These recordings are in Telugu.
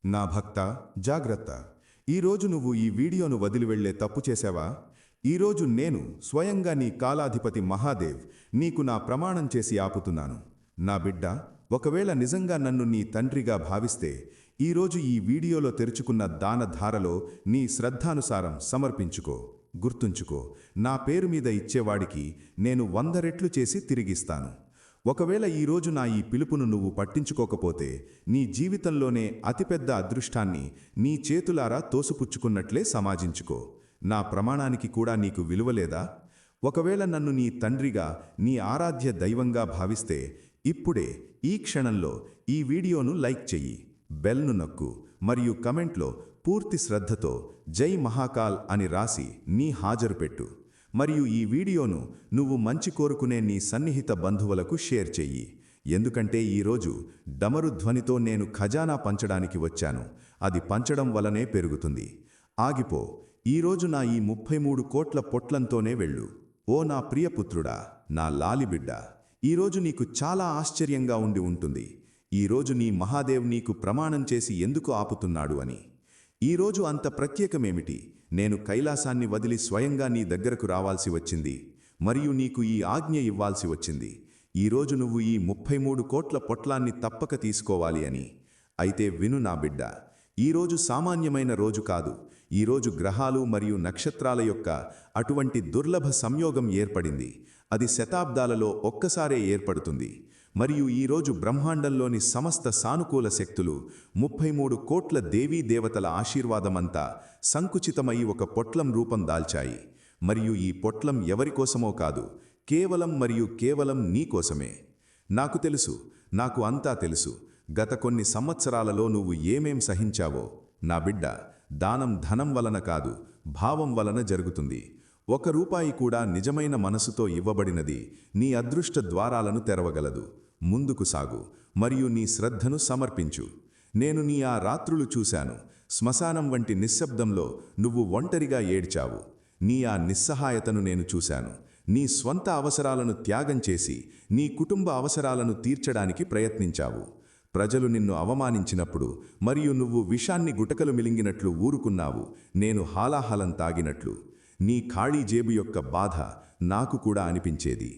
నా భక్త జాగ్రత్త. ఈరోజు నువ్వు ఈ వీడియోను వదిలి వెళ్లే తప్పు చేశావా? ఈరోజు నేను స్వయంగా నీ కాలాధిపతి మహాదేవ్ నీకు నా ప్రమాణం చేసి ఆపుతున్నాను. నా బిడ్డ, ఒకవేళ నిజంగా నన్ను నీ తండ్రిగా భావిస్తే ఈరోజు ఈ వీడియోలో తెరుచుకున్న దానధారలో నీ శ్రద్ధానుసారం సమర్పించుకో. గుర్తుంచుకో, నా పేరు మీద ఇచ్చేవాడికి నేను 100 రెట్లు చేసి తిరిగిస్తాను. ఒకవేళ ఈరోజు నా ఈ పిలుపును నువ్వు పట్టించుకోకపోతే నీ జీవితంలోనే అతిపెద్ద అదృష్టాన్ని నీ చేతులారా తోసుపుచ్చుకున్నట్లే సమాజించుకో. నా ప్రమాణానికి కూడా నీకు విలువలేదా? ఒకవేళ నన్ను నీ తండ్రిగా, నీ ఆరాధ్య దైవంగా భావిస్తే ఇప్పుడే ఈ క్షణంలో ఈ వీడియోను లైక్ చెయ్యి, బెల్ను నొక్కు మరియు కమెంట్లో పూర్తి శ్రద్ధతో జై మహాకాల్ అని రాసి నీ హాజరు పెట్టు. మరియు ఈ వీడియోను నువ్వు మంచి కోరుకునే నీ సన్నిహిత బంధువులకు షేర్ చెయ్యి. ఎందుకంటే ఈరోజు డమరు ధ్వనితో నేను ఖజానా పంచడానికి వచ్చాను. అది పంచడం వలనే పెరుగుతుంది. ఆగిపో. ఈరోజు నా ఈ 33 కోట్ల పొట్లంతోనే వెళ్ళు. ఓ నా ప్రియపుత్రుడా, నా లాలిబిడ్డ, ఈరోజు నీకు చాలా ఆశ్చర్యంగా ఉండి ఉంటుంది. ఈరోజు నీ మహాదేవ్ నీకు ప్రమాణం చేసి ఎందుకు ఆపుతున్నాడు అని. ఈరోజు అంత ప్రత్యేకమేమిటి? నేను కైలాసాన్ని వదిలి స్వయంగా నీ దగ్గరకు రావాల్సి వచ్చింది మరియు నీకు ఈ ఆజ్ఞ ఇవ్వాల్సి వచ్చింది. ఈరోజు నువ్వు ఈ 33 కోట్ల పొట్లాన్ని తప్పక తీసుకోవాలి అని. అయితే విను నా బిడ్డ, ఈరోజు సామాన్యమైన రోజు కాదు. ఈరోజు గ్రహాలు మరియు నక్షత్రాల యొక్క అటువంటి దుర్లభ సంయోగం ఏర్పడింది. అది శతాబ్దాలలో ఒక్కసారే ఏర్పడుతుంది. మరియు ఈరోజు బ్రహ్మాండంలోని సమస్త సానుకూల శక్తులు 33 కోట్ల దేవీ దేవతల ఆశీర్వాదమంతా సంకుచితమై ఒక పొట్లం రూపం దాల్చాయి. మరియు ఈ పొట్లం ఎవరికోసమో కాదు, కేవలం నీకోసమే. నాకు తెలుసు, నాకు అంతా తెలుసు. గత కొన్ని సంవత్సరాలలో నువ్వు ఏమేం సహించావో. నా బిడ్డ, దానం ధనం వలన కాదు, భావం వలన జరుగుతుంది. 1 రూపాయి కూడా నిజమైన మనసుతో ఇవ్వబడినది నీ అదృష్ట ద్వారాలను తెరవగలదు. ముందుకు సాగు మరియు నీ శ్రద్ధను సమర్పించు. నేను నీ ఆ రాత్రులు చూశాను. శ్మశానం వంటి నిశ్శబ్దంలో నువ్వు ఒంటరిగా ఏడ్చావు. నీ ఆ నిస్సహాయతను నేను చూశాను. నీ స్వంత అవసరాలను త్యాగం చేసి నీ కుటుంబ అవసరాలను తీర్చడానికి ప్రయత్నించావు. ప్రజలు నిన్ను అవమానించినప్పుడు మరియు నువ్వు విషాన్ని గుటకలు మిలింగినట్లు ఊరుకున్నావు, నేను హాలాహలం తాగినట్లు. నీ ఖాళీ జేబు యొక్క బాధ నాకు కూడా అనిపించేది.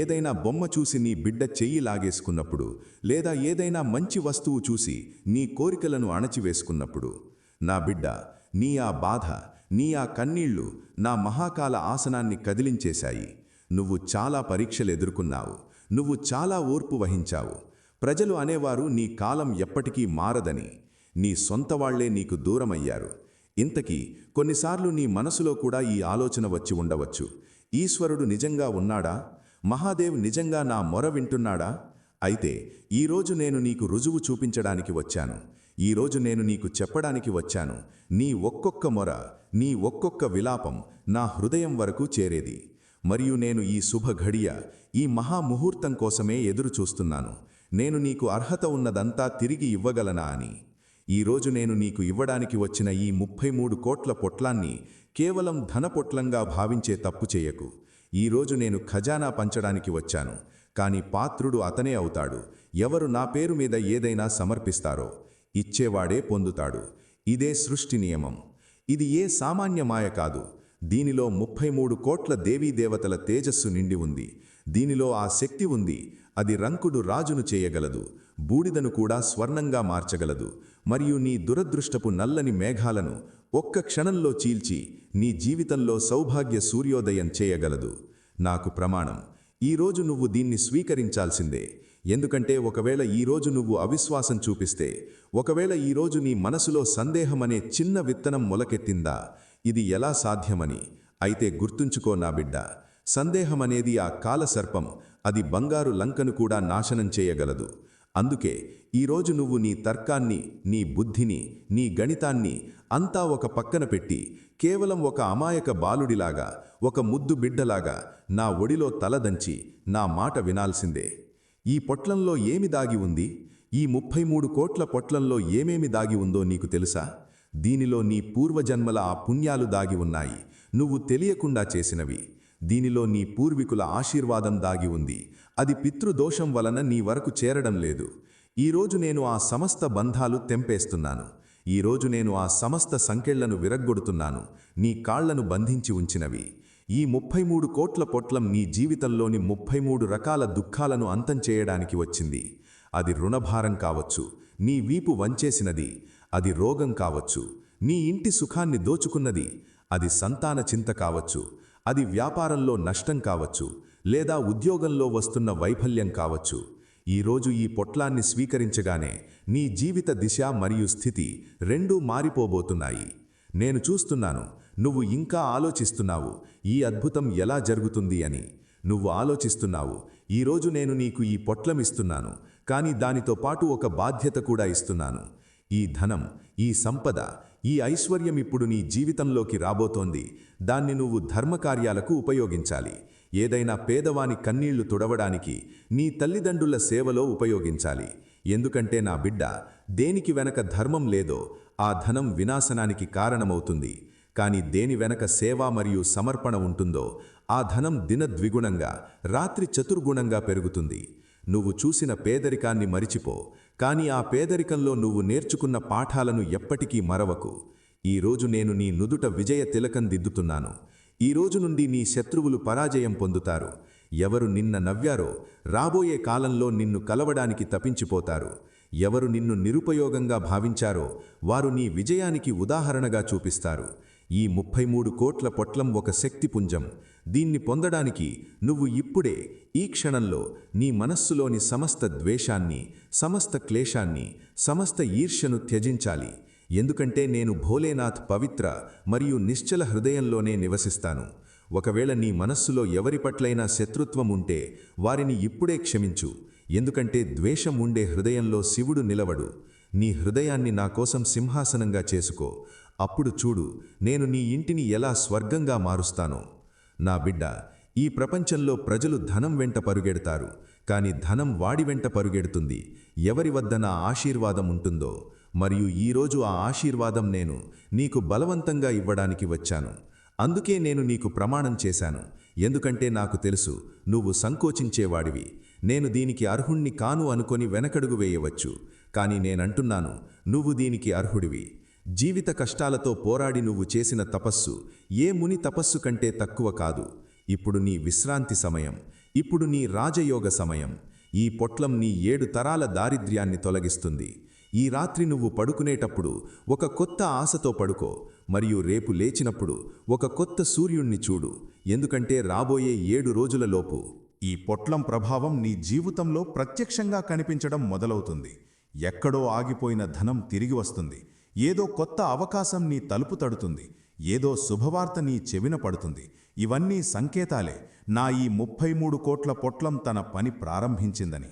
ఏదైనా బొమ్మ చూసి నీ బిడ్డ చెయ్యి లాగేసుకున్నప్పుడు, లేదా ఏదైనా మంచి వస్తువు చూసి నీ కోరికలను అణచివేసుకున్నప్పుడు. నా బిడ్డ, నీ ఆ బాధ, నీ ఆ కన్నీళ్లు నా మహాకాల ఆసనాన్ని కదిలించేశాయి. నువ్వు చాలా పరీక్షలు ఎదుర్కొన్నావు. నువ్వు చాలా ఓర్పు వహించావు. ప్రజలు అనేవారు నీ కాలం ఎప్పటికీ మారదని. నీ సొంతవాళ్లే నీకు దూరమయ్యారు. ఇంతకీ కొన్నిసార్లు నీ మనసులో కూడా ఈ ఆలోచన వచ్చి ఉండవచ్చు, ఈశ్వరుడు నిజంగా ఉన్నాడా? మహాదేవ్ నిజంగా నా మొర వింటున్నాడా? అయితే ఈరోజు నేను నీకు రుజువు చూపించడానికి వచ్చాను. ఈరోజు నేను నీకు చెప్పడానికి వచ్చాను, నీ ఒక్కొక్క మొర, నీ ఒక్కొక్క విలాపం నా హృదయం వరకు చేరేది. మరియు నేను ఈ శుభ ఘడియ, ఈ మహాముహూర్తం కోసమే ఎదురు చూస్తున్నాను. నేను నీకు అర్హత ఉన్నదంతా తిరిగి ఇవ్వగలనా అని. ఈరోజు నేను నీకు ఇవ్వడానికి వచ్చిన ఈ 33 కోట్ల పొట్లాన్ని కేవలం ధనపొట్లంగా భావించే తప్పు చేయకు. ఈరోజు నేను ఖజానా పంచడానికి వచ్చాను. కానీ పాత్రుడు అతనే అవుతాడు ఎవరు నా పేరు మీద ఏదైనా సమర్పిస్తారో. ఇచ్చేవాడే పొందుతాడు. ఇదే సృష్టి నియమం. ఇది ఏ సామాన్య మాయ కాదు. దీనిలో 33 కోట్ల దేవీదేవతల తేజస్సు నిండి ఉంది. దీనిలో ఆ శక్తి ఉంది. అది రంకుడు రాజును చేయగలదు, బూడిదను కూడా స్వర్ణంగా మార్చగలదు, మరియు నీ దురదృష్టపు నల్లని మేఘాలను ఒక్క క్షణంలో చీల్చి నీ జీవితంలో సౌభాగ్య సూర్యోదయం చేయగలదు. నాకు ప్రమాణం, ఈరోజు నువ్వు దీన్ని స్వీకరించాల్సిందే. ఎందుకంటే ఒకవేళ ఈరోజు నువ్వు అవిశ్వాసం చూపిస్తే, ఒకవేళ ఈరోజు నీ మనసులో సందేహమనే చిన్న విత్తనం మొలకెత్తిందా, ఇది ఎలా సాధ్యమని, అయితే గుర్తుంచుకో నా బిడ్డ, సందేహమనేది ఆ కాలసర్పం. అది బంగారు లంకను కూడా నాశనం చేయగలదు. అందుకే ఈరోజు నువ్వు నీ తర్కాన్ని, నీ బుద్ధిని, నీ గణితాన్ని అంతా ఒక పక్కన పెట్టి కేవలం ఒక అమాయక బాలుడిలాగా, ఒక ముద్దు బిడ్డలాగా నా ఒడిలో తలదంచి నా మాట వినాల్సిందే. ఈ పొట్లంలో ఏమి దాగి ఉంది? ఈ 33 కోట్ల పొట్లంలో ఏమేమి దాగి ఉందో నీకు తెలుసా? దీనిలో నీ పూర్వజన్మల ఆ పుణ్యాలు దాగి ఉన్నాయి, నువ్వు తెలియకుండా చేసినవి. దీనిలో నీ పూర్వీకుల ఆశీర్వాదం దాగి ఉంది. అది పితృదోషం వలన నీ వరకు చేరడం లేదు. ఈరోజు నేను ఆ సమస్త బంధాలు తెంపేస్తున్నాను. ఈరోజు నేను ఆ సమస్త సంకెళ్లను విరగ్గొడుతున్నాను, నీ కాళ్లను బంధించి ఉంచినవి. ఈ 33 కోట్ల పొట్లం నీ జీవితంలోని 33 రకాల దుఃఖాలను అంతం చేయడానికి వచ్చింది. అది రుణభారం కావచ్చు, నీ వీపు వంచేసినది, అది రోగం కావచ్చు, నీ ఇంటి సుఖాన్ని దోచుకున్నది, అది సంతాన చింత కావచ్చు, అది వ్యాపారంలో నష్టం కావచ్చు, లేదా ఉద్యోగంలో వస్తున్న వైఫల్యం కావచ్చు. ఈరోజు ఈ పొట్లాన్ని స్వీకరించగానే నీ జీవిత దిశ మరియు స్థితి రెండూ మారిపోబోతున్నాయి. నేను చూస్తున్నాను, నువ్వు ఇంకా ఆలోచిస్తున్నావు, ఈ అద్భుతం ఎలా జరుగుతుంది అని. నువ్వు ఆలోచిస్తున్నావు, ఈరోజు నేను నీకు ఈ పొట్లమిస్తున్నాను, కానీ దానితో పాటు ఒక బాధ్యత కూడా ఇస్తున్నాను. ఈ ధనం, ఈ సంపద, ఈ ఐశ్వర్యం ఇప్పుడు నీ జీవితంలోకి రాబోతోంది. దాన్ని నువ్వు ధర్మకార్యాలకు ఉపయోగించాలి. ఏదైనా పేదవాని కన్నీళ్లు తుడవడానికి, నీ తల్లిదండ్రుల సేవలో ఉపయోగించాలి. ఎందుకంటే నా బిడ్డ, దేనికి వెనక ధర్మం లేదో ఆ ధనం వినాశనానికి కారణమవుతుంది. కానీ దేని వెనక సేవ మరియు సమర్పణ ఉంటుందో ఆ ధనం దినద్విగుణంగా, రాత్రి చతుర్గుణంగా పెరుగుతుంది. నువ్వు చూసిన పేదరికాన్ని మరిచిపో, కానీ ఆ పేదరికంలో నువ్వు నేర్చుకున్న పాఠాలను ఎప్పటికీ మరవకు. ఈరోజు నేను నీ నుదుట విజయ తిలకం దిద్దుతున్నాను. ఈరోజు నుండి నీ శత్రువులు పరాజయం పొందుతారు. ఎవరు నిన్న నవ్వారో రాబోయే కాలంలో నిన్ను కలవడానికి తప్పించిపోతారు. ఎవరు నిన్ను నిరుపయోగంగా భావించారో వారు నీ విజయానికి ఉదాహరణగా చూపిస్తారు. ఈ 33 కోట్ల పొట్లం ఒక శక్తిపుంజం. దీన్ని పొందడానికి నువ్వు ఇప్పుడే, ఈ క్షణంలో నీ మనస్సులోని సమస్త ద్వేషాన్ని, సమస్త క్లేశాన్ని, సమస్త ఈర్ష్యను త్యజించాలి. ఎందుకంటే నేను భోలేనాథ్ పవిత్ర మరియు నిశ్చల హృదయంలోనే నివసిస్తాను. ఒకవేళ నీ మనస్సులో ఎవరి పట్లైనా శత్రుత్వం ఉంటే వారిని ఇప్పుడే క్షమించు. ఎందుకంటే ద్వేషం ఉండే హృదయంలో శివుడు నిలవడు. నీ హృదయాన్ని నా కోసం సింహాసనంగా చేసుకో. అప్పుడు చూడు, నేను నీ ఇంటిని ఎలా స్వర్గంగా మారుస్తానో. నా బిడ్డ, ఈ ప్రపంచంలో ప్రజలు ధనం వెంట పరుగెడతారు, కానీ ధనం వాడి వెంట పరుగెడుతుంది ఎవరి వద్ద నా ఆశీర్వాదం ఉంటుందో. మరియు ఈరోజు ఆ ఆశీర్వాదం నేను నీకు బలవంతంగా ఇవ్వడానికి వచ్చాను. అందుకే నేను నీకు ప్రమాణం చేశాను. ఎందుకంటే నాకు తెలుసు, నువ్వు సంకోచించేవాడివి. నేను దీనికి అర్హుణ్ణి కాను అనుకొని వెనకడుగు వేయవచ్చు. కానీ నేనంటున్నాను, నువ్వు దీనికి అర్హుడివి. జీవిత కష్టాలతో పోరాడి నువ్వు చేసిన తపస్సు ఏ ముని తపస్సు కంటే తక్కువ కాదు. ఇప్పుడు నీ విశ్రాంతి సమయం. ఇప్పుడు నీ రాజయోగ సమయం. ఈ పొట్లం నీ 7 తరాల దారిద్ర్యాన్ని తొలగిస్తుంది. ఈ రాత్రి నువ్వు పడుకునేటప్పుడు ఒక కొత్త ఆశతో పడుకో, మరియు రేపు లేచినప్పుడు ఒక కొత్త సూర్యుణ్ణి చూడు. ఎందుకంటే రాబోయే 7 రోజులలోపు ఈ పొట్లం ప్రభావం నీ జీవితంలో ప్రత్యక్షంగా కనిపించడం మొదలవుతుంది. ఎక్కడో ఆగిపోయిన ధనం తిరిగి వస్తుంది. ఏదో కొత్త అవకాశం నీ తలుపు తడుతుంది. ఏదో శుభవార్త నీ చెవిన పడుతుంది. ఇవన్నీ సంకేతాలే, నా ఈ 33 కోట్ల పొట్లం తన పని ప్రారంభించిందని.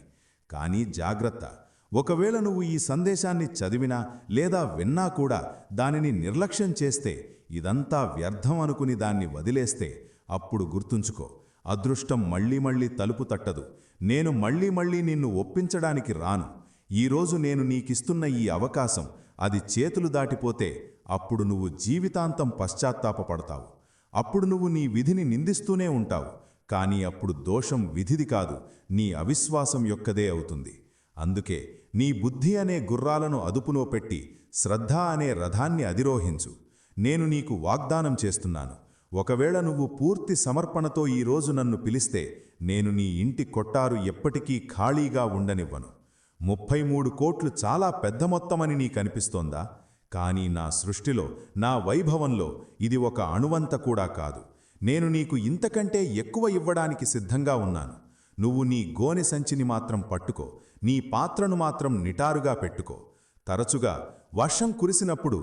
కానీ జాగ్రత్త, ఒకవేళ నువ్వు ఈ సందేశాన్ని చదివినా లేదా విన్నా కూడా దానిని నిర్లక్ష్యం చేస్తే, ఇదంతా వ్యర్థం అనుకుని దాన్ని వదిలేస్తే, అప్పుడు గుర్తుంచుకో, అదృష్టం మళ్ళీ మళ్ళీ తలుపు తట్టదు. నేను మళ్ళీ నిన్ను ఒప్పించడానికి రాను. ఈరోజు నేను నీకిస్తున్న ఈ అవకాశం, అది చేతులు దాటిపోతే అప్పుడు నువ్వు జీవితాంతం పశ్చాత్తాపపడతావు. అప్పుడు నువ్వు నీ విధిని నిందిస్తూనే ఉంటావు. కానీ అప్పుడు దోషం విధిది కాదు, నీ అవిశ్వాసం యొక్కదే అవుతుంది. అందుకే నీ బుద్ధి అనే గుర్రాలను అదుపులో పెట్టి శ్రద్ధ అనే రథాన్ని అధిరోహించు. నేను నీకు వాగ్దానం చేస్తున్నాను, ఒకవేళ నువ్వు పూర్తి సమర్పణతో ఈరోజు నన్ను పిలిస్తే నేను నీ ఇంటి కొట్టారు ఎప్పటికీ ఖాళీగా ఉండనివ్వను. 33 కోట్లు చాలా పెద్ద మొత్తమని నీకనిపిస్తోందా? కానీ నా సృష్టిలో, నా వైభవంలో ఇది ఒక అణువంత కూడా కాదు. నేను నీకు ఇంతకంటే ఎక్కువ ఇవ్వడానికి సిద్ధంగా ఉన్నాను. నువ్వు నీ గోనె సంచిని మాత్రం పట్టుకో, నీ పాత్రను మాత్రం నిటారుగా పెట్టుకో. తరచుగా వర్షం కురిసినప్పుడు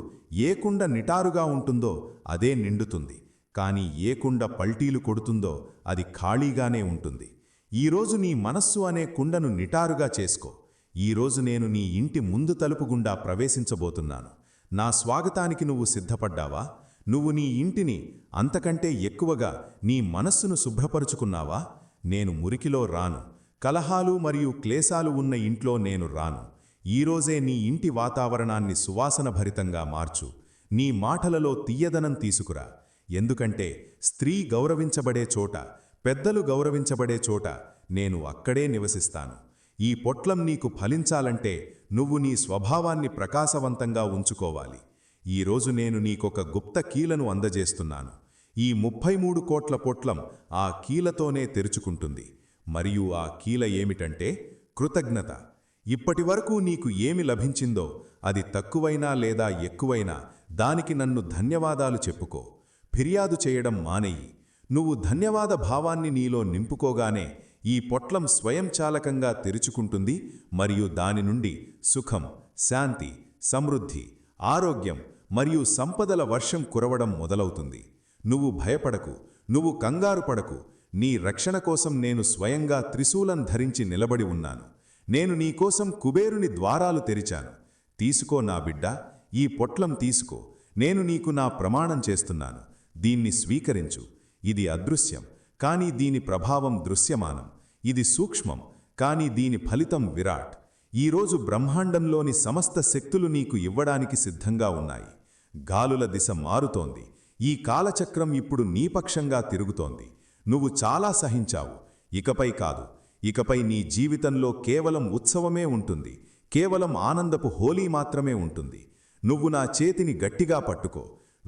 ఏ కుండ నిటారుగా ఉంటుందో అదే నిండుతుంది. కానీ ఏ కుండ పల్టీలు కొడుతుందో అది ఖాళీగానే ఉంటుంది. ఈరోజు నీ మనస్సు అనే కుండను నిటారుగా చేసుకో. ఈరోజు నేను నీ ఇంటి ముందు తలుపు గుండా ప్రవేశించబోతున్నాను. నా స్వాగతానికి నువ్వు సిద్ధపడ్డావా? నువ్వు నీ ఇంటిని, అంతకంటే ఎక్కువగా నీ మనస్సును శుభ్రపరుచుకున్నావా? నేను మురికిలో రాను, కలహాలు మరియు క్లేశాలు ఉన్న ఇంట్లో నేను రాను. ఈరోజే నీ ఇంటి వాతావరణాన్ని సువాసనభరితంగా మార్చు. నీ మాటలలో తీయదనం తీసుకురా. ఎందుకంటే స్త్రీ గౌరవించబడే చోట, పెద్దలు గౌరవించబడే చోట నేను అక్కడే నివసిస్తాను. ఈ పొట్లం నీకు ఫలించాలంటే నువ్వు నీ స్వభావాన్ని ప్రకాశవంతంగా ఉంచుకోవాలి. ఈరోజు నేను నీకొక గుప్త కీలను అందజేస్తున్నాను. ఈ 33 కోట్ల పొట్లం ఆ కీలతోనే తెరుచుకుంటుంది. మరియు ఆ కీల ఏమిటంటే కృతజ్ఞత. ఇప్పటివరకు నీకు ఏమి లభించిందో అది తక్కువైనా లేదా ఎక్కువైనా దానికి నన్ను ధన్యవాదాలు చెప్పుకో. ఫిర్యాదు చేయడం మానేయి. నువ్వు ధన్యవాద భావాన్ని నీలో నింపుకోగానే ఈ పొట్లం స్వయంచాలకంగా తెరుచుకుంటుంది మరియు దాని నుండి సుఖం, శాంతి, సమృద్ధి, ఆరోగ్యం మరియు సంపదల వర్షం కురవడం మొదలవుతుంది. నువ్వు భయపడకు, నువ్వు కంగారు పడకు. నీ రక్షణ కోసం నేను స్వయంగా త్రిశూలం ధరించి నిలబడి ఉన్నాను. నేను నీకోసం కుబేరుని ద్వారాలు తెరిచాను. తీసుకో నా బిడ్డ, ఈ పొట్లం తీసుకో. నేను నీకు నా ప్రమాణం చేస్తున్నాను. దీన్ని స్వీకరించు. ఇది అదృశ్యం, కానీ దీని ప్రభావం దృశ్యమానం. ఇది సూక్ష్మం, కానీ దీని ఫలితం విరాట్. ఈరోజు బ్రహ్మాండంలోని సమస్త శక్తులు నీకు ఇవ్వడానికి సిద్ధంగా ఉన్నాయి. గాలుల దిశ మారుతోంది. ఈ కాలచక్రం ఇప్పుడు నీపక్షంగా తిరుగుతోంది. నువ్వు చాలా సహించావు. ఇకపై కాదు. ఇకపై నీ జీవితంలో కేవలం ఉత్సవమే ఉంటుంది. కేవలం ఆనందపు హోలీ మాత్రమే ఉంటుంది. నువ్వు నా చేతిని గట్టిగా పట్టుకో.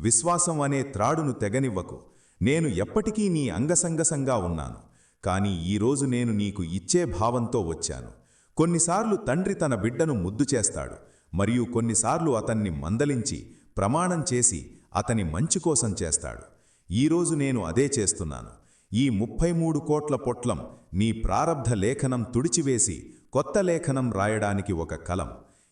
విశ్వాసం అనే త్రాడును తెగనివ్వకు. నేను ఎప్పటికీ నీ అంగసంగసంగా ఉన్నాను. కానీ ఈరోజు నేను నీకు ఇచ్చే భావంతో వచ్చాను. కొన్నిసార్లు తండ్రి తన బిడ్డను ముద్దు చేస్తాడు, మరియు కొన్నిసార్లు అతన్ని మందలించి ప్రమాణం చేసి అతని మంచి కోసం చేస్తాడు. ఈరోజు నేను అదే చేస్తున్నాను. ఈ 33 కోట్ల పొట్లం నీ ప్రారబ్ధ లేఖనం తుడిచివేసి కొత్త లేఖనం రాయడానికి ఒక కలం.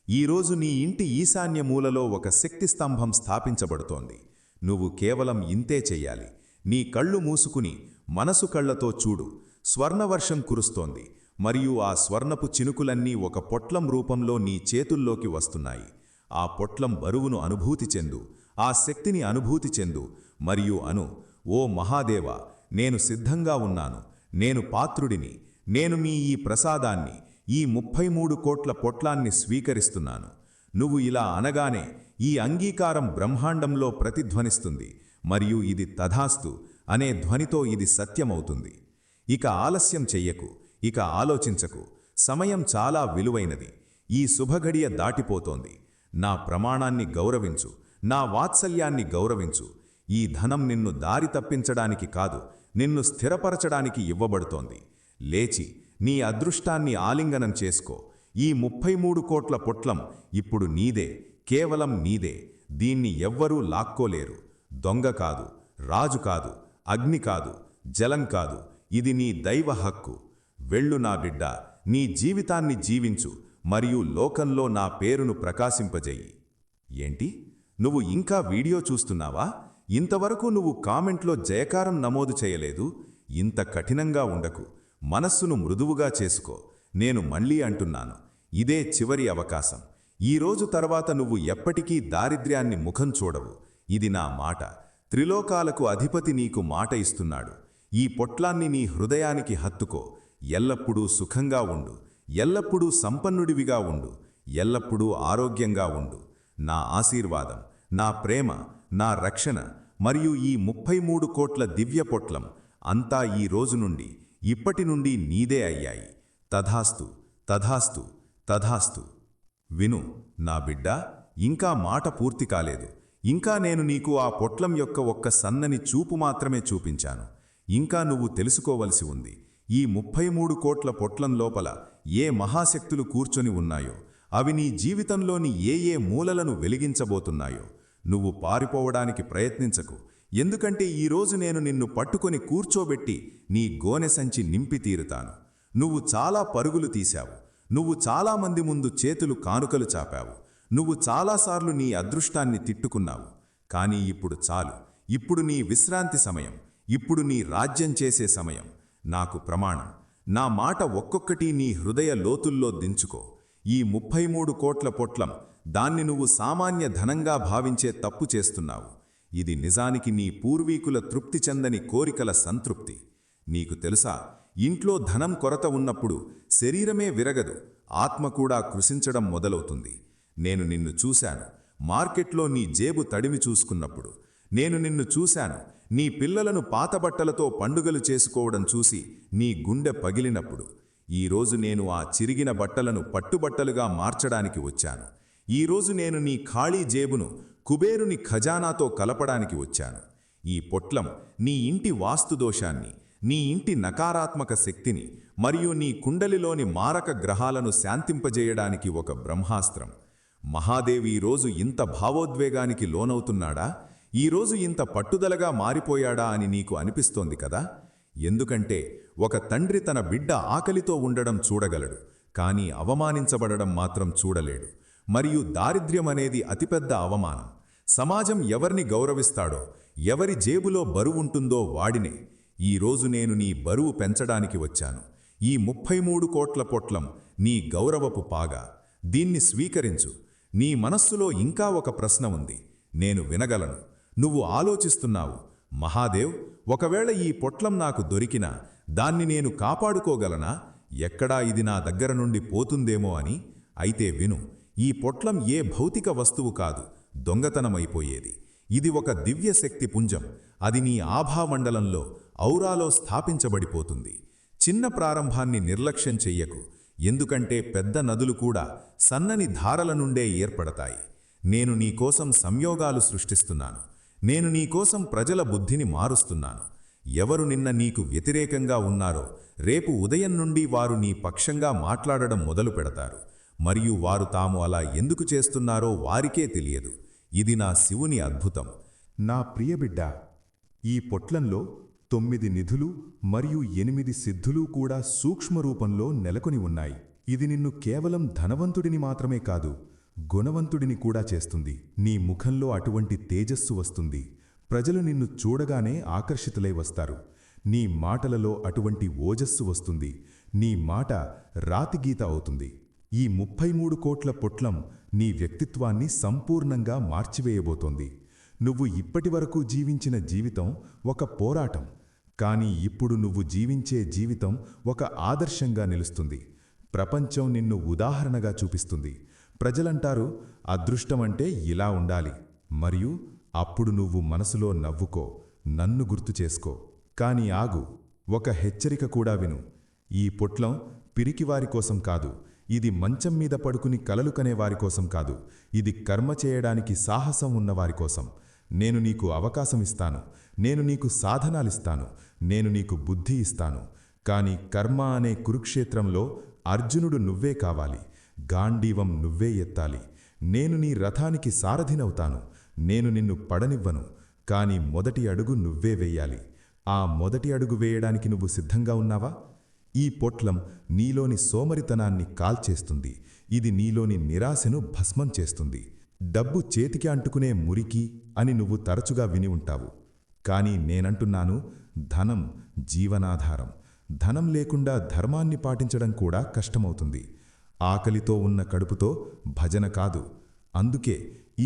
ఈరోజు నీ ఇంటి ఈశాన్య మూలలో ఒక శక్తి స్తంభం స్థాపించబడుతోంది. నువ్వు కేవలం ఇంతే చెయ్యాలి. నీ కళ్ళు మూసుకుని మనసు కళ్లతో చూడు. స్వర్ణవర్షం కురుస్తోంది, మరియు ఆ స్వర్ణపు చినుకులన్నీ ఒక పొట్లం రూపంలో నీ చేతుల్లోకి వస్తున్నాయి. ఆ పొట్లం బరువును అనుభూతి చెందు. ఆ శక్తిని అనుభూతి చెందు మరియు అను, ఓ మహాదేవా, నేను సిద్ధంగా ఉన్నాను. నేను పాత్రుడిని. నేను మీ ఈ ప్రసాదాన్ని, ఈ 33 కోట్ల పొట్లాన్ని స్వీకరిస్తున్నాను. నువ్వు ఇలా అనగానే ఈ అంగీకారం బ్రహ్మాండంలో ప్రతిధ్వనిస్తుంది, మరియు ఇది తథాస్తు అనే ధ్వనితో ఇది సత్యమవుతుంది. ఇక ఆలస్యం చెయ్యకు. ఇక ఆలోచించకు. సమయం చాలా విలువైనది. ఈ శుభఘడియ దాటిపోతోంది. నా ప్రమాణాన్ని గౌరవించు. నా వాత్సల్యాన్ని గౌరవించు. ఈ ధనం నిన్ను దారి తప్పించడానికి కాదు, నిన్ను స్థిరపరచడానికి ఇవ్వబడుతోంది. లేచి నీ అదృష్టాన్ని ఆలింగనం చేసుకో. ఈ 33 కోట్ల పొట్లం ఇప్పుడు నీదే, కేవలం నీదే. దీన్ని ఎవ్వరూ లాక్కోలేరు. దొంగ కాదు, రాజు కాదు, అగ్ని కాదు, జలం కాదు. ఇది నీ దైవ హక్కు. వెళ్ళు నా బిడ్డ, నీ జీవితాన్ని జీవించు మరియు లోకంలో నా పేరును ప్రకాశింపజేయి. ఏంటి? నువ్వు ఇంకా వీడియో చూస్తున్నావా? ఇంతవరకు నువ్వు కామెంట్లో జయకారం నమోదు చేయలేదు. ఇంత కఠినంగా ఉండకు. మనస్సును మృదువుగా చేసుకో. నేను మళ్ళీ అంటున్నాను, ఇదే చివరి అవకాశం. ఈరోజు తర్వాత నువ్వు ఎప్పటికీ దారిద్ర్యాన్ని ముఖం చూడవు. ఇది నా మాట. త్రిలోకాలకు అధిపతి నీకు మాట ఇస్తున్నాడు. ఈ పొట్లాన్ని నీ హృదయానికి హత్తుకో. ఎల్లప్పుడూ సుఖంగా ఉండు. ఎల్లప్పుడూ సంపన్నుడివిగా ఉండు. ఎల్లప్పుడూ ఆరోగ్యంగా ఉండు. నా ఆశీర్వాదం, నా ప్రేమ, నా రక్షణ మరియు ఈ 33 కోట్ల దివ్య పొట్లం అంతా ఈ రోజు నుండి, ఇప్పటి నుండి నీదే అయ్యాయి. తథాస్తు, తథాస్తు, తథాస్తు. విను నా బిడ్డ, ఇంకా మాట పూర్తి కాలేదు. ఇంకా నేను నీకు ఆ పొట్లం యొక్క ఒక్క సన్నని చూపు మాత్రమే చూపించాను. ఇంకా నువ్వు తెలుసుకోవలసి ఉంది. ఈ 33 కోట్ల పొట్లం లోపల ఏ మహాశక్తులు కూర్చొని ఉన్నాయో, అవి నీ జీవితంలోని ఏ మూలలను వెలిగించబోతున్నాయో. నువ్వు పారిపోవడానికి ప్రయత్నించకు. ఎందుకంటే ఈరోజు నేను నిన్ను పట్టుకొని కూర్చోబెట్టి నీ గోనె సంచి నింపి తీరుతాను. నువ్వు చాలా పరుగులు తీశావు. నువ్వు చాలామంది ముందు చేతులు కానుకలు చాపావు. నువ్వు చాలాసార్లు నీ అదృష్టాన్ని తిట్టుకున్నావు. కానీ ఇప్పుడు చాలు. ఇప్పుడు నీ విశ్రాంతి సమయం. ఇప్పుడు నీ రాజ్యం చేసే సమయం. నాకు ప్రమాణం. నా మాట ఒక్కొక్కటి నీ హృదయ లోతుల్లో దించుకో. ఈ 33 కోట్ల పొట్లం, దాన్ని నువ్వు సామాన్య ధనంగా భావించే తప్పు చేస్తున్నావు. ఇది నిజానికి నీ పూర్వీకుల తృప్తి చెందని కోరికల సంతృప్తి. నీకు తెలుసా, ఇంట్లో ధనం కొరత ఉన్నప్పుడు శరీరమే విరగదు, ఆత్మ కూడా కృశించడం మొదలవుతుంది. నేను నిన్ను చూశాను మార్కెట్లో నీ జేబు తడిమి చూసుకున్నప్పుడు. నేను నిన్ను చూశాను నీ పిల్లలను పాతబట్టలతో పండుగలు చేసుకోవడం చూసి నీ గుండె పగిలినప్పుడు. ఈరోజు నేను ఆ చిరిగిన బట్టలను పట్టుబట్టలుగా మార్చడానికి వచ్చాను. ఈరోజు నేను నీ ఖాళీ జేబును కుబేరుని ఖజానాతో కలపడానికి వచ్చాను. ఈ పొట్లం నీ ఇంటి వాస్తుదోషాన్ని, నీ ఇంటి నకారాత్మక శక్తిని మరియు నీ కుండలిలోని మారక గ్రహాలను శాంతింపజేయడానికి ఒక బ్రహ్మాస్త్రం. మహాదేవ్ ఈరోజు ఇంత భావోద్వేగానికి లోనవుతున్నాడా? ఈరోజు ఇంత పట్టుదలగా మారిపోయాడా అని నీకు అనిపిస్తోంది కదా? ఎందుకంటే ఒక తండ్రి తన బిడ్డ ఆకలితో ఉండడం చూడగలడు, కానీ అవమానించబడడం మాత్రం చూడలేడు. మరియు దారిద్ర్యమనేది అతిపెద్ద అవమానం. సమాజం ఎవరిని గౌరవిస్తాడో, ఎవరి జేబులో బరువుంటుందో వాడినే. ఈరోజు నేను నీ బరువు పెంచడానికి వచ్చాను. ఈ 33 కోట్ల పొట్లం నీ గౌరవపు పాగా. దీన్ని స్వీకరించు. నీ మనస్సులో ఇంకా ఒక ప్రశ్న ఉంది. నేను వినగలను. నువ్వు ఆలోచిస్తున్నావు, మహాదేవ్, ఒకవేళ ఈ పొట్లం నాకు దొరికినా దాన్ని నేను కాపాడుకోగలనా? ఎక్కడా ఇది నా దగ్గర నుండి పోతుందేమో అని. అయితే విను, ఈ పొట్లం ఏ భౌతిక వస్తువు కాదు, దొంగతనమైపోయేది. ఇది ఒక దివ్యశక్తి పుంజం. అది నీ ఆభామండలంలో, ఔరాలో స్థాపించబడిపోతుంది. చిన్న ప్రారంభాన్ని నిర్లక్ష్యం చెయ్యకు, ఎందుకంటే పెద్ద నదులు కూడా సన్నని ధారల నుండే ఏర్పడతాయి. నేను నీకోసం సంయోగాలు సృష్టిస్తున్నాను. నేను నీకోసం ప్రజల బుద్ధిని మారుస్తున్నాను. ఎవరు నిన్న నీకు వ్యతిరేకంగా ఉన్నారో రేపు ఉదయం నుండి వారు నీ పక్షంగా మాట్లాడడం మొదలు పెడతారు. మరియు వారు తాము అలా ఎందుకు చేస్తున్నారో వారికే తెలియదు. ఇది నా శివుని అద్భుతం. నా ప్రియబిడ్డా, ఈ పొట్లంలో 9 నిధులు మరియు 8 సిద్ధులు కూడా సూక్ష్మరూపంలో నెలకొని ఉన్నాయి. ఇది నిన్ను కేవలం ధనవంతుడిని మాత్రమే కాదు, గుణవంతుడిని కూడా చేస్తుంది. నీ ముఖంలో అటువంటి తేజస్సు వస్తుంది. ప్రజలు నిన్ను చూడగానే ఆకర్షితులై వస్తారు. నీ మాటలలో అటువంటి ఓజస్సు వస్తుంది. నీ మాట రాతిగీత అవుతుంది. ఈ 33 కోట్ల పొట్లం నీ వ్యక్తిత్వాన్ని సంపూర్ణంగా మార్చివేయబోతోంది. నువ్వు ఇప్పటివరకు జీవించిన జీవితం ఒక పోరాటం, కానీ ఇప్పుడు నువ్వు జీవించే జీవితం ఒక ఆదర్శంగా నిలుస్తుంది. ప్రపంచం నిన్ను ఉదాహరణగా చూపిస్తుంది. ప్రజలంటారు, అదృష్టమంటే ఇలా ఉండాలి. మరియు అప్పుడు నువ్వు మనసులో నవ్వుకో, నన్ను గుర్తు చేసుకో. కాని ఆగు, ఒక హెచ్చరిక కూడా విను. ఈ పొట్లం పిరికివారి కోసం కాదు. ఇది మంచం మీద పడుకుని కలలు కనేవారి కోసం కాదు. ఇది కర్మ చేయడానికి సాహసం ఉన్నవారి కోసం. నేను నీకు అవకాశమిస్తాను. నేను నీకు సాధనాలిస్తాను. నేను నీకు బుద్ధి ఇస్తాను. కాని కర్మ అనే కురుక్షేత్రంలో అర్జునుడు నువ్వే కావాలి. గాంధీవం నువ్వే ఎత్తాలి. నేను నీ రథానికి సారథినవుతాను. నేను నిన్ను పడనివ్వను. కాని మొదటి అడుగు నువ్వే వేయాలి. ఆ మొదటి అడుగు వేయడానికి నువ్వు సిద్ధంగా ఉన్నావా? ఈ పొట్లం నీలోని సోమరితనాన్ని కాల్చేస్తుంది. ఇది నీలోని నిరాశను భస్మం చేస్తుంది. డబ్బు చేతికి అంటుకునే మురికి అని నువ్వు తరచుగా విని ఉంటావు. కానీ నేనంటున్నాను, ధనం జీవనాధారం. ధనం లేకుండా ధర్మాన్ని పాటించడం కూడా కష్టమవుతుంది. ఆకలితో ఉన్న కడుపుతో భజన కాదు. అందుకే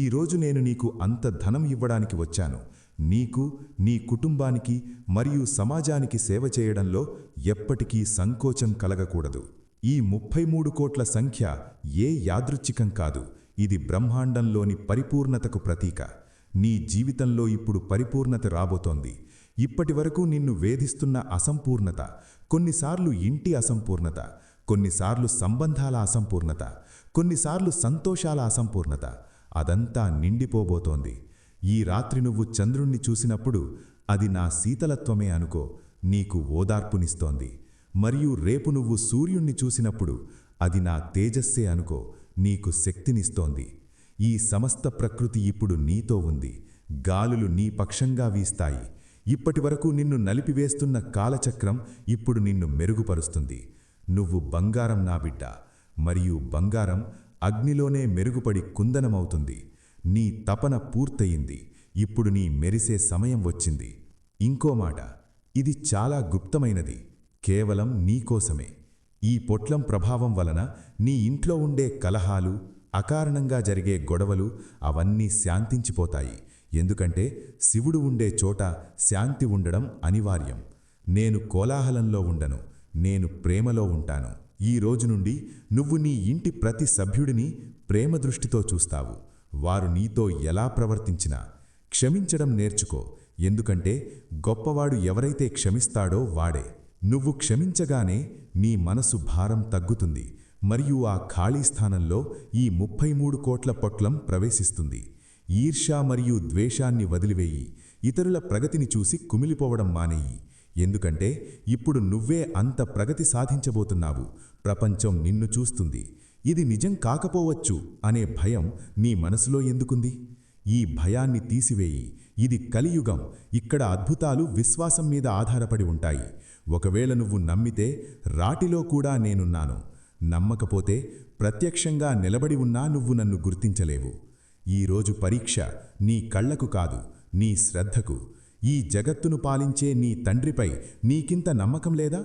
ఈరోజు నేను నీకు అంత ధనం ఇవ్వడానికి వచ్చాను. నీకు, నీ కుటుంబానికి మరియు సమాజానికి సేవ చేయడంలో ఎప్పటికీ సంకోచం కలగకూడదు. ఈ 33 కోట్ల సంఖ్య ఏ యాదృచ్ఛికం కాదు. ఇది బ్రహ్మాండంలోని పరిపూర్ణతకు ప్రతీక. నీ జీవితంలో ఇప్పుడు పరిపూర్ణత రాబోతోంది. ఇప్పటివరకు నిన్ను వేధిస్తున్న అసంపూర్ణత, కొన్నిసార్లు ఇంటి అసంపూర్ణత, కొన్నిసార్లు సంబంధాల అసంపూర్ణత, కొన్నిసార్లు సంతోషాల అసంపూర్ణత, అదంతా నిండిపోబోతోంది. ఈ రాత్రి నువ్వు చంద్రుణ్ణి చూసినప్పుడు అది నా శీతలత్వమే అనుకో, నీకు ఓదార్పునిస్తోంది. మరియు రేపు నువ్వు సూర్యుణ్ణి చూసినప్పుడు అది నా తేజస్సే అనుకో, నీకు శక్తినిస్తోంది. ఈ సమస్త ప్రకృతి ఇప్పుడు నీతో ఉంది. గాలులు నీ పక్షంగా వీస్తాయి. ఇప్పటివరకు నిన్ను నలిపివేస్తున్న కాలచక్రం ఇప్పుడు నిన్ను మెరుగుపరుస్తుంది. నువ్వు బంగారం నా బిడ్డ, మరియు బంగారం అగ్నిలోనే మెరుగుపడి కుందనమవుతుంది. నీ తపన పూర్తయింది. ఇప్పుడు నీ మెరిసే సమయం వచ్చింది. ఇంకో మాట, ఇది చాలా గుప్తమైనది, కేవలం నీకోసమే. ఈ పొట్లం ప్రభావం వలన నీ ఇంట్లో ఉండే కలహాలు, అకారణంగా జరిగే గొడవలు అవన్నీ శాంతించిపోతాయి. ఎందుకంటే శివుడు ఉండే చోట శాంతి ఉండడం అనివార్యం. నేను కోలాహలంలో ఉండను, నేను ప్రేమలో ఉంటాను. ఈ రోజు నుండి నువ్వు నీ ఇంటి ప్రతి సభ్యుడిని ప్రేమ దృష్టితో చూస్తావు. వారు నీతో ఎలా ప్రవర్తించినా క్షమించడం నేర్చుకో. ఎందుకంటే గొప్పవాడు ఎవరైతే క్షమిస్తాడో వాడే. నువ్వు క్షమించగానే నీ మనసు భారం తగ్గుతుంది మరియు ఆ ఖాళీ స్థానంలో ఈ 33 కోట్ల పొట్లం ప్రవేశిస్తుంది. ఈర్ష్య మరియు ద్వేషాన్ని వదిలివేయి. ఇతరుల ప్రగతిని చూసి కుమిలిపోవడం మానేయి. ఎందుకంటే ఇప్పుడు నువ్వే అంత ప్రగతి సాధించబోతున్నావు. ప్రపంచం నిన్ను చూస్తుంది. ఇది నిజం కాకపోవచ్చు అనే భయం నీ మనసులో ఎందుకుంది? ఈ భయాన్ని తీసివేయి. ఇది కలియుగం. ఇక్కడ అద్భుతాలు విశ్వాసం మీద ఆధారపడి ఉంటాయి. ఒకవేళ నువ్వు నమ్మితే రాటిలో కూడా నేనున్నాను. నమ్మకపోతే ప్రత్యక్షంగా నిలబడి ఉన్నా నువ్వు నన్ను గుర్తించలేవు. ఈరోజు పరీక్ష నీ కళ్లకు కాదు, నీ శ్రద్ధకు. ఈ జగత్తును పాలించే నీ తండ్రిపై నీకింత నమ్మకం లేదా?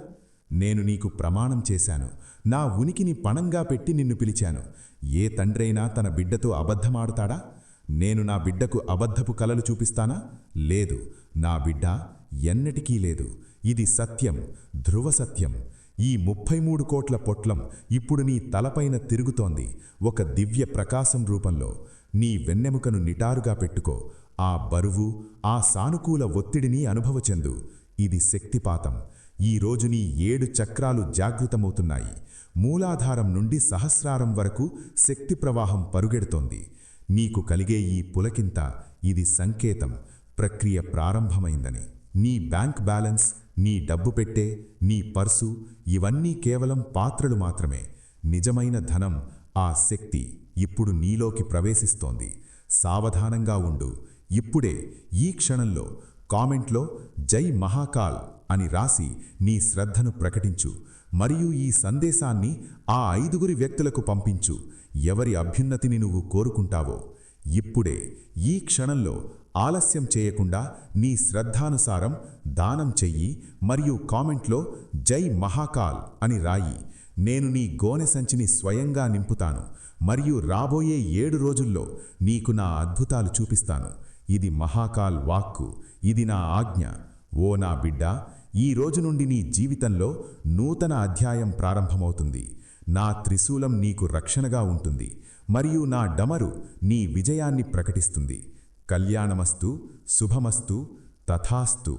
నేను నీకు ప్రమాణం చేశాను. నా ఉనికిని పణంగా పెట్టి నిన్ను పిలిచాను. ఏ తండ్రైనా తన బిడ్డతో అబద్ధమాడుతాడా? నేను నా బిడ్డకు అబద్ధపు కలలు చూపిస్తానా? లేదు. నా బిడ్డ ఎన్నటికీ లేదు. ఇది సత్యం, ధ్రువ సత్యం. ఈ 33 కోట్ల పొట్లం ఇప్పుడు నీ తలపైన తిరుగుతోంది, ఒక దివ్య ప్రకాశం రూపంలో. నీ వెన్నెముకను నిటారుగా పెట్టుకో. ఆ బరువు, ఆ సానుకూల ఒత్తిడిని అనుభవచెందు. ఇది శక్తిపాతం. ఈరోజు నీ 7 చక్రాలు జాగృతమవుతున్నాయి. మూలాధారం నుండి సహస్రారం వరకు శక్తి ప్రవాహం పరుగెడుతోంది. నీకు కలిగే ఈ పులకింత, ఇది సంకేతం ప్రక్రియ ప్రారంభమైందని. నీ బ్యాంక్ బ్యాలెన్స్, నీ డబ్బు పెట్టే, నీ పర్సు, ఇవన్నీ కేవలం పాత్రలు మాత్రమే. నిజమైన ధనం, ఆ శక్తి ఇప్పుడు నీలోకి ప్రవేశిస్తోంది. సావధానంగా ఉండు. ఇప్పుడే, ఈ క్షణంలో కామెంట్లో జై మహాకాల్ అని రాసి నీ శ్రద్ధను ప్రకటించు. మరియు ఈ సందేశాన్ని ఆ 5 వ్యక్తులకు పంపించు, ఎవరి అభ్యున్నతిని నువ్వు కోరుకుంటావో. ఇప్పుడే, ఈ క్షణంలో ఆలస్యం చేయకుండా నీ శ్రద్ధానుసారం దానం చెయ్యి మరియు కామెంట్లో జై మహాకాల్ అని రాయి. నేను నీ గోనె సంచిని స్వయంగా నింపుతాను మరియు రాబోయే 7 రోజుల్లో నీకు నా అద్భుతాలు చూపిస్తాను. ఇది మహాకాల్ వాక్కు, ఇది నా ఆజ్ఞ. ఓ నా బిడ్డ, ఈ రోజు నుండి నీ జీవితంలో నూతన అధ్యాయం ప్రారంభమవుతుంది. నా త్రిశూలం నీకు రక్షణగా ఉంటుంది మరియు నా డమరు నీ విజయాన్ని ప్రకటిస్తుంది. కళ్యాణమస్తు, శుభమస్తు, తథాస్తు.